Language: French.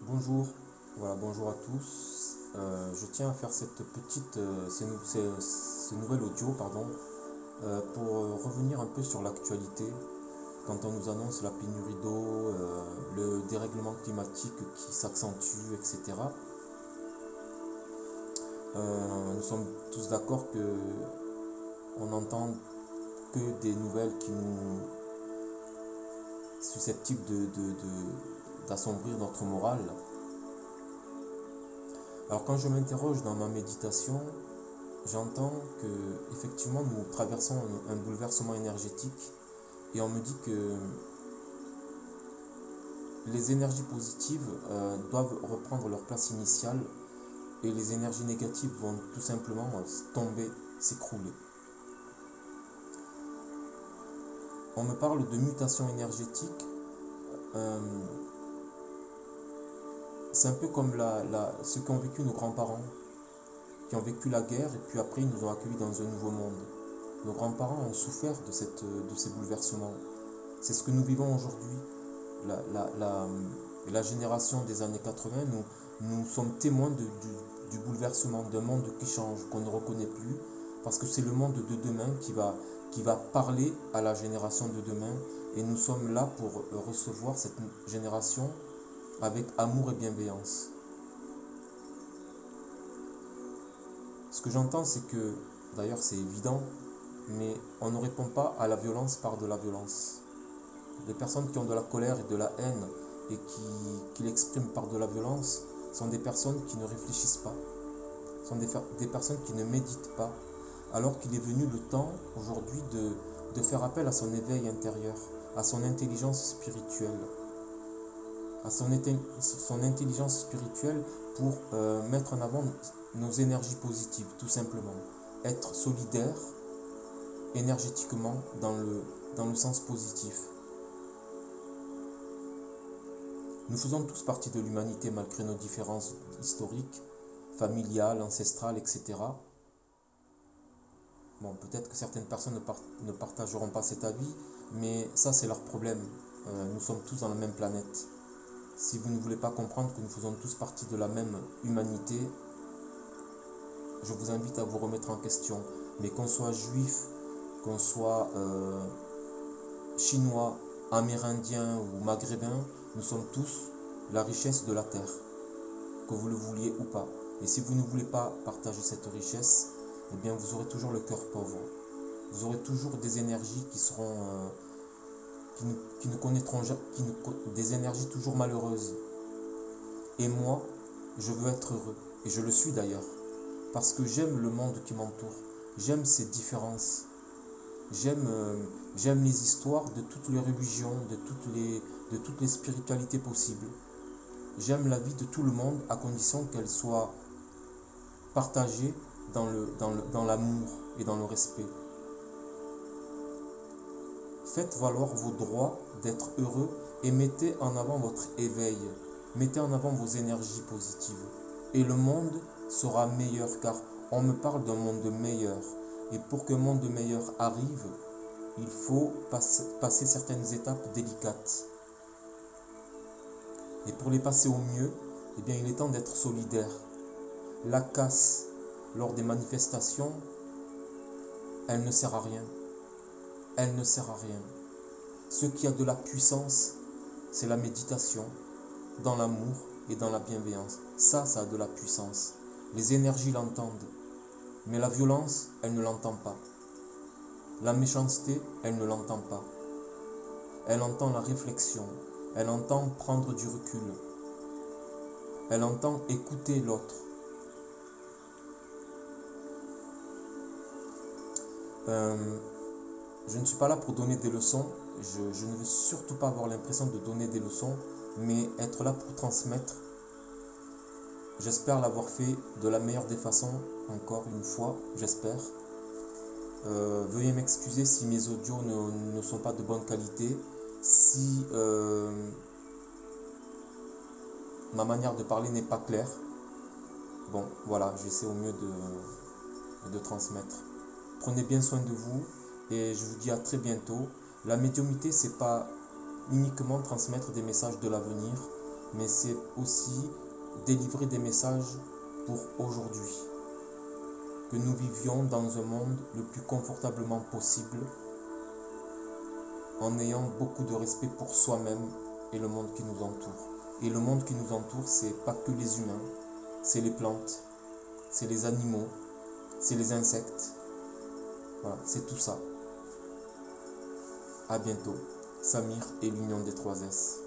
Bonjour, voilà, bonjour à tous. Je tiens à faire ce nouvel audio, pardon, pour revenir un peu sur l'actualité. Quand on nous annonce la pénurie d'eau, le dérèglement climatique qui s'accentue, etc. Nous sommes tous d'accord que on n'entend que des nouvelles qui nous susceptibles d'assombrir notre morale. Alors quand je m'interroge dans ma méditation, j'entends que effectivement nous traversons un bouleversement énergétique et on me dit que les énergies positives doivent reprendre leur place initiale et les énergies négatives vont tout simplement tomber, s'écrouler. On me parle de mutation énergétique. euh, c'est un peu comme ce qu'ont vécu nos grands-parents, qui ont vécu la guerre et puis après ils nous ont accueillis dans un nouveau monde. Nos grands-parents ont souffert de ces bouleversements. C'est ce que nous vivons aujourd'hui. La, la, la, la génération des années 80, nous sommes témoins du bouleversement, d'un monde qui change, qu'on ne reconnaît plus, parce que c'est le monde de demain qui va parler à la génération de demain, et nous sommes là pour recevoir cette génération avec amour et bienveillance. Ce que j'entends, c'est que, d'ailleurs c'est évident, mais on ne répond pas à la violence par de la violence. Les personnes qui ont de la colère et de la haine et qui l'expriment par de la violence sont des personnes qui ne réfléchissent pas, sont des personnes qui ne méditent pas, alors qu'il est venu le temps aujourd'hui de faire appel à son éveil intérieur, à son intelligence spirituelle, son intelligence spirituelle pour mettre en avant nos énergies positives, tout simplement. Être solidaire énergétiquement dans le sens positif. Nous faisons tous partie de l'humanité malgré nos différences historiques, familiales, ancestrales, etc. Bon, peut-être que certaines personnes ne partageront pas cet avis, mais ça c'est leur problème. Nous sommes tous dans la même planète. Si vous ne voulez pas comprendre que nous faisons tous partie de la même humanité, je vous invite à vous remettre en question. Mais qu'on soit juif, qu'on soit chinois, amérindien ou maghrébin, nous sommes tous la richesse de la terre, que vous le vouliez ou pas. Et si vous ne voulez pas partager cette richesse, eh bien vous aurez toujours le cœur pauvre. Vous aurez toujours des énergies qui seront qui ne connaîtront des énergies toujours malheureuses. Et moi, je veux être heureux, et je le suis d'ailleurs, parce que j'aime le monde qui m'entoure, j'aime ces différences, j'aime les histoires de toutes les religions, de toutes les spiritualités possibles. J'aime la vie de tout le monde à condition qu'elle soit partagée dans l'amour et dans le respect. Faites valoir vos droits d'être heureux et mettez en avant votre éveil. Mettez en avant vos énergies positives. Et le monde sera meilleur car on me parle d'un monde meilleur. Et pour qu'un monde meilleur arrive, il faut passer certaines étapes délicates. Et pour les passer au mieux, eh bien, il est temps d'être solidaire. La casse lors des manifestations, elle ne sert à rien. Elle ne sert à rien. Ce qui a de la puissance, c'est la méditation, dans l'amour et dans la bienveillance. Ça a de la puissance. Les énergies l'entendent. Mais la violence, elle ne l'entend pas. La méchanceté, elle ne l'entend pas. Elle entend la réflexion. Elle entend prendre du recul. Elle entend écouter l'autre. Je ne suis pas là pour donner des leçons. Je ne veux surtout pas avoir l'impression de donner des leçons, mais être là pour transmettre. J'espère l'avoir fait de la meilleure des façons, encore une fois, j'espère. Veuillez m'excuser si mes audios ne sont pas de bonne qualité, si ma manière de parler n'est pas claire. Bon, voilà, j'essaie au mieux de transmettre. Prenez bien soin de vous et je vous dis à très bientôt. La médiumnité, c'est pas uniquement transmettre des messages de l'avenir, mais c'est aussi délivrer des messages pour aujourd'hui. Que nous vivions dans un monde le plus confortablement possible, en ayant beaucoup de respect pour soi-même et le monde qui nous entoure. Et le monde qui nous entoure, c'est pas que les humains, c'est les plantes, c'est les animaux, c'est les insectes. Voilà, c'est tout ça. À bientôt. Samir et l'Union des 3S.